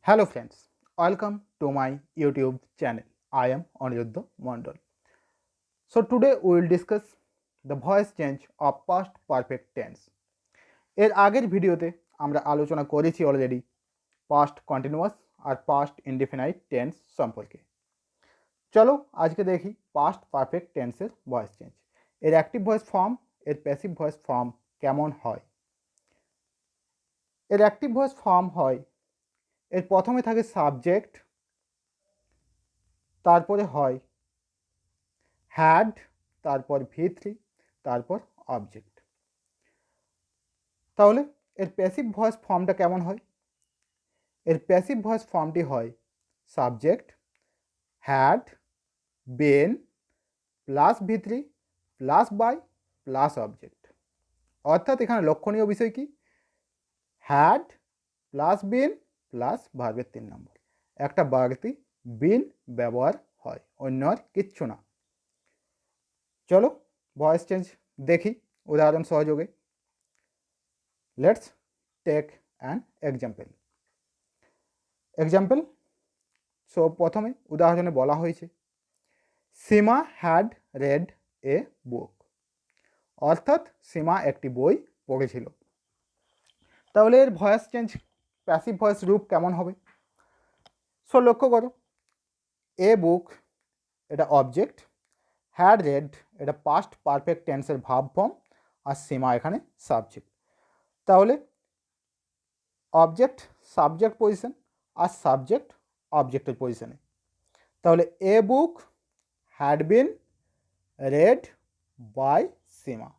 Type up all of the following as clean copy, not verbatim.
Hello friends, welcome to my YouTube channel. I am Aniruddha Mondal. So today we will discuss the voice change of past perfect tense. এর আগের ভিডিওতে আমরা আলোচনা করেছি already past continuous আর past indefinite tense সম্পর্কে। চলো আজকে দেখি পাস্ট পারফেক্ট টেন্সের ভয়েস চেঞ্জ। এর অ্যাক্টিভ ভয়েস ফর্ম, এর প্যাসিভ ভয়েস ফর্ম কেমন হয়। এর অ্যাক্টিভ ভয়েস ফর্ম হয়, এর প্রথমে থাকে সাবজেক্ট, তারপরে হয় হ্যাড, তারপর V3, তারপর অবজেক্ট। তাহলে এর প্যাসিভ ভয়েস ফর্মটা কেমন হয়। এর প্যাসিভ ভয়েস ফর্মটি হয় subject, had, been plus V3 plus by plus object. অর্থাৎ এখানে লক্ষণীয় বিষয় কি, হ্যাড প্লাস বিন প্লাস ভার্বের 3 নম্বর, একটা বাড়তি বিন ব্যবহার হয়, অন্য আর কিচ্ছু না। চলো ভয়েস চেঞ্জ দেখি উদাহরণ সহযোগে। Let's take an example. So প্রথমে উদাহরণে বলা হয়েছে সীমা হ্যাড রেড এ বুক, অর্থাৎ সীমা একটি বই পড়েছিল। তাহলে এর ভয়েস চেঞ্জ প্যাসিভ ভয়েস রূপ কেমন হবে। সো লক্ষ্য করো, এ বুক এটা অবজেক্ট, হ্যাড রেড এটা পাস্ট পারফেক্ট টেন্সের ভাব ফর্ম, আর সীমা এখানে সাবজেক্ট। তাহলে অবজেক্ট সাবজেক্ট পজিশন আর সাবজেক্ট অবজেক্টের পজিশনে। তাহলে a book had been read by Seema,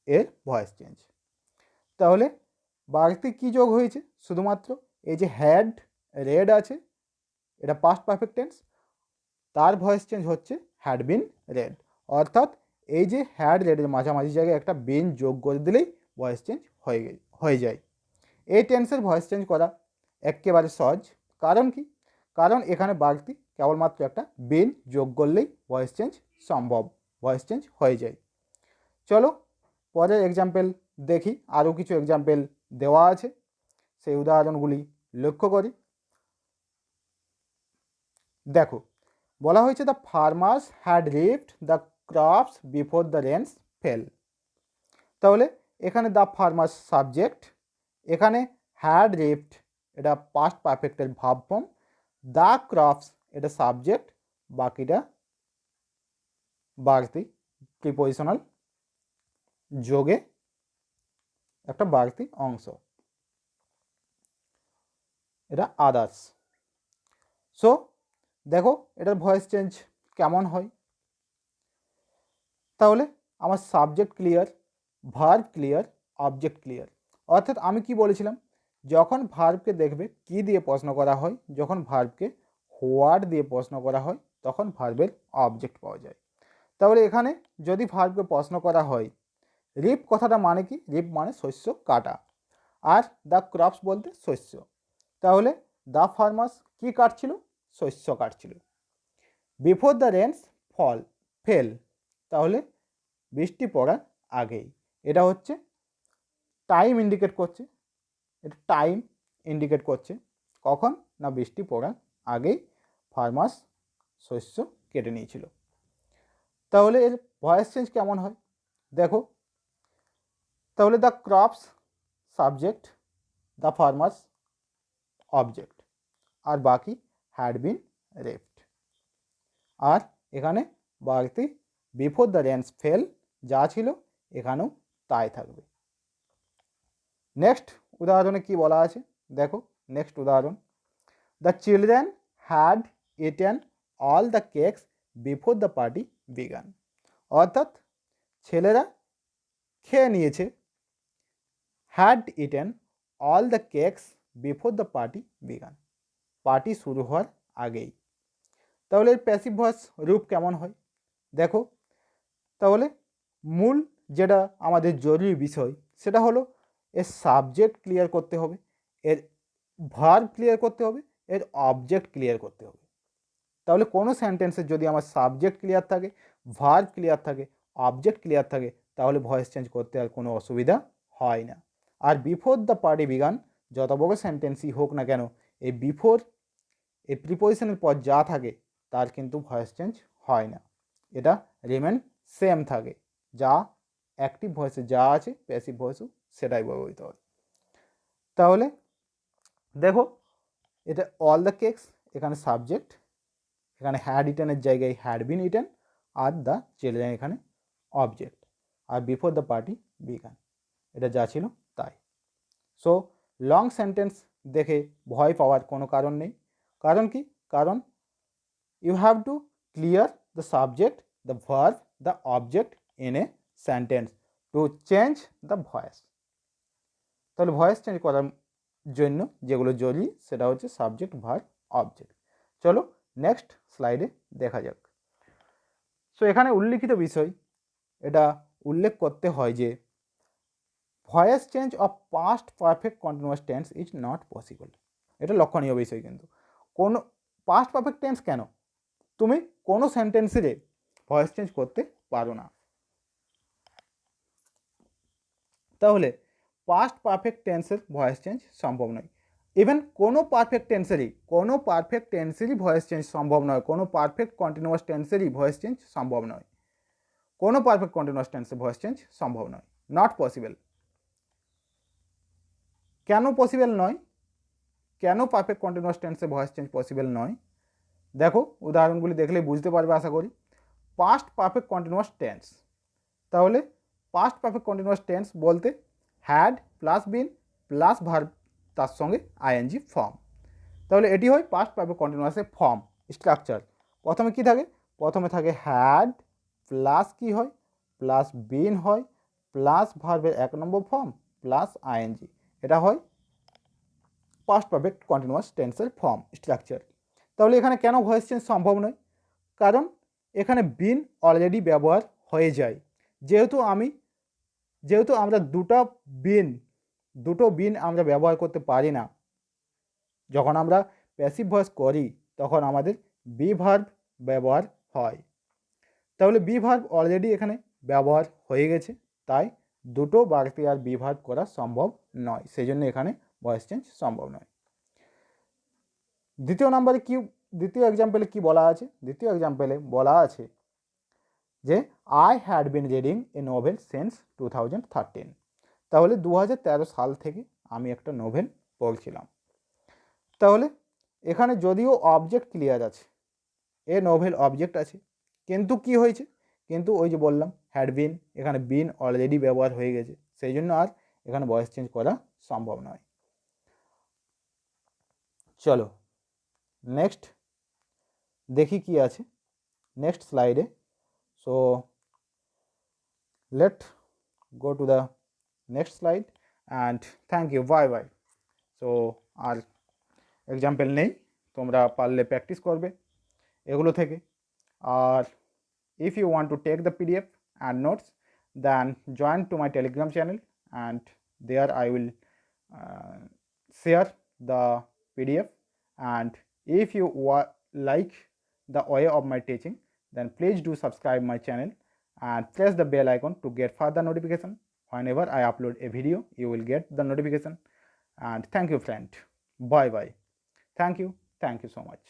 এর ভয়েস চেঞ্জ। তাহলে বাড়তি কী যোগ হয়েছে, শুধুমাত্র এই যে হ্যাড রেড আছে এটা পাস্ট পারফেক্ট টেন্স, তার ভয়েস চেঞ্জ হচ্ছে হ্যাড বিন রেড। অর্থাৎ এই যে হ্যাড রেডের মাঝামাঝি জায়গায় একটা বিন যোগ করে দিলেই ভয়েস চেঞ্জ হয়ে যায়। এই টেন্সের ভয়েস চেঞ্জ করা একেবারে সহজ। কারণ কি, কারণ এখানে বাড়তি কেবলমাত্র একটা বিন যোগ করলেই ভয়েস চেঞ্জ সম্ভব, ভয়েস চেঞ্জ হয়ে যায়। চলো পরের এক্সাম্পল দেখি, আরও কিছু এক্সাম্পল দেওয়া আছে, সেই উদাহরণগুলি লক্ষ্য করি। দেখো বলা হয়েছে the farmers had reaped the crops before the rains fell. তাহলে এখানে দ্য ফার্মার্স সাবজেক্ট, এখানে হ্যাড রিপ্ড এটা পাস্ট পারফেক্টের ভাব ফর্ম, দ্য ক্রপস এটা সাবজেক্ট, বাকিটা বাড়তি প্রিপোজিশনাল যোগে একটা বাড়তি অংশ, এটা আদার্স। সো দেখো এটার ভয়েস চেঞ্জ কেমন হয়। তাহলে আমার subject clear, verb clear, object clear. অর্থাৎ আমি কি বলেছিলাম, যখন ভার্বকে দেখবে কি দিয়ে প্রশ্ন করা হয়, যখন ভার্বকে হোয়াট দিয়ে প্রশ্ন করা হয় তখন ভার্বের অবজেক্ট পাওয়া যায়। তাহলে এখানে যদি ভার্বকে প্রশ্ন করা হয়, রিপ কথাটা মানে কি, রিপ মানে শস্য কাটা, আর দ্য ক্রপস বলতে শস্য। তাহলে দ্য ফার্মার্স কি কাটছিল, শস্য কাটছিল। বিফোর দ্য রেন্স ফেল, তাহলে বৃষ্টি পড়ার আগেই, এটা হচ্ছে টাইম ইন্ডিকেট করছে, এটা টাইম ইন্ডিকেট করছে কখন না বৃষ্টি পড়ার আগেই ফার্মার্স শস্য কেটে নিয়েছিল। তাহলে এর ভয়েস চেঞ্জ কেমন হয় দেখো। তাহলে the crops subject, the farmers object, আর বাকি হ্যাড বিন রেপ্ট, আর এখানে বাড়তি বিফোর দ্য রেন্স ফেল যা ছিল এখানেও তাই থাকবে। নেক্সট উদাহরণে কি বলা আছে দেখো। নেক্সট উদাহরণ, the children had eaten all the cakes before the party began. অর্থাৎ ছেলেরা খেয়ে নিয়েছে, had eaten all the cakes before the party began, party শুরু হওয়ার আগেই। তাহলে এর প্যাসিভ ভয়েস রূপ কেমন হয় দেখো। তাহলে মূল যেটা আমাদের জরুরি বিষয় সেটা হলো এর সাবজেক্ট ক্লিয়ার করতে হবে, এর ভার্ব ক্লিয়ার করতে হবে, এর অবজেক্ট ক্লিয়ার করতে হবে। তাহলে কোনো সেন্টেন্সের যদি আমার সাবজেক্ট ক্লিয়ার থাকে, ভার্ব ক্লিয়ার থাকে, অবজেক্ট ক্লিয়ার থাকে, তাহলে ভয়েস চেঞ্জ করতে আর কোনো অসুবিধা হয় না। আর বিফোর দ্য পার্টি বিগান যত বড় সেন্টেন্সই হোক না কেন, এই বিফোর এই প্রিপোজিশনের পর যা থাকে তার কিন্তু ভয়েস চেঞ্জ হয় না, এটা রিমেন সেম থাকে। যা অ্যাক্টিভ ভয়েসে যা আছে প্যাসিভ ভয়েসও সেটাই ব্যবহৃত হয়। তাহলে দেখো এটা অল দ্য কেকস, এখানে সাবজেক্ট, এখানে হ্যাড ইটেনের জায়গায় হ্যাড বিন ইটেন, আর দ্য চিলড্রেন এখানে অবজেক্ট, আর বিফোর দ্য পার্টি বিগান, এটা যা ছিল তাই। সো লং সেন্টেন্স দেখে ভয় পাওয়ার কোনো কারণ নেই। কারণ কি? কারণ you have to clear the subject, the verb, the object in a sentence to change the voice. তাহলে ভয়েস চেঞ্জ করার জন্য যেগুলো জরুরি সেটা হচ্ছে সাবজেক্ট, ভার্ব, অবজেক্ট। চলো নেক্সট স্লাইডে দেখা যাক। সো এখানে উল্লিখিত বিষয় এটা উল্লেখ করতে হয় যে voice change of past perfect continuous tense is not possible. এটা লক্ষণীয় বিষয়, কিন্তু কোনো পাস্ট পারফেক্ট টেন্স কেন, তুমি কোনো সেন্টেন্সে ভয়েস চেঞ্জ করতে পারো না। তাহলে পাস্ট পারফেক্ট টেন্সের ভয়েস চেঞ্জ সম্ভব নয়। ইভেন কোনো পারফেক্ট টেন্সেরই ভয়েস চেঞ্জ সম্ভব নয়, কোনো পারফেক্ট কন্টিনিউয়াস টেন্সেরই ভয়েস চেঞ্জ সম্ভব নয়, কোনো পারফেক্ট কন্টিনিউয়াস টেন্সের ভয়েস চেঞ্জ সম্ভব নয়, নট পসিবল। কেন পসিবল নয়? কেন পারফেক্ট কন্টিনিউয়াস টেন্সে ভয়েস চেঞ্জ পসিবল নয়? দেখো উদাহরণগুলি দেখলেই বুঝতে পারবে আশা করি। পাস্ট পারফেক্ট কন্টিনিউয়াস টেন্স, তাহলে পাস্ট পারফেক্ট কন্টিনিউয়াস টেন্স বলতে had plus been plus verb তার সঙ্গে আইএনজি ফর্ম, তাহলে এটি হয় পাস্ট পারফেক্ট কন্টিনিউয়াসের ফর্ম স্ট্রাকচার। প্রথমে কি থাকে? প্রথমে থাকে হ্যাড প্লাস কি হয়, প্লাস বিন হয়, প্লাস ভার্বের 1 নম্বর ফর্ম প্লাস আইএনজি, এটা হয় পাস্ট পারফেক্ট কন্টিনিউয়াস টেন্সের ফর্ম স্ট্রাকচার। তাহলে এখানে কেন ভয়েস চেঞ্জ সম্ভব নয়? কারণ এখানে বিন অলরেডি ব্যবহার হয়ে যায়। যেহেতু আমরা দুটো বিন আমরা ব্যবহার করতে পারি না। যখন আমরা প্যাসিভ ভয়েস করি তখন আমাদের বি ভার্ব ব্যবহার হয়, তাহলে বি ভার্ব অলরেডি এখানে ব্যবহার হয়ে গেছে, তাই দুটো বাড়তি আর বি ভার্ব করা সম্ভব নয়, সেই জন্য এখানে ভয়েস চেঞ্জ সম্ভব নয়। দ্বিতীয় এক্সাম্পলে কি বলা আছে? দ্বিতীয় এক্সাম্পলে বলা আছে যে I had been reading a novel since 2013, তাহলে 2013 সাল থেকে আমি একটা নোভেল পড়ছিলাম। তাহলে এখানে যদিও অবজেক্ট ক্লিয়ার আছে, এ নোভেল অবজেক্ট আছে, কিন্তু কি হয়েছে? কিন্তু ওই যে বললাম হ্যাড বিন, এখানে বিন অলরেডি ব্যবহার হয়ে গেছে, সেই জন্য আর এখানে ভয়েস চেঞ্জ করা সম্ভব নয়। চলো নেক্সট দেখি কি আছে নেক্সট স্লাইডে। So let's go to the next slide and thank you, bye bye. So আর এক্সাম্পল নেই, তোমরা পারলে প্র্যাকটিস করবে এগুলো থেকে। আর if you want to take the PDF and notes, then join to my Telegram channel, and there I will share the PDF. And if you like the way of my teaching, then please do subscribe my channel and press the bell icon to get further notification. Whenever I upload a video, you will get the notification. And thank you friend, bye bye. Thank you so much.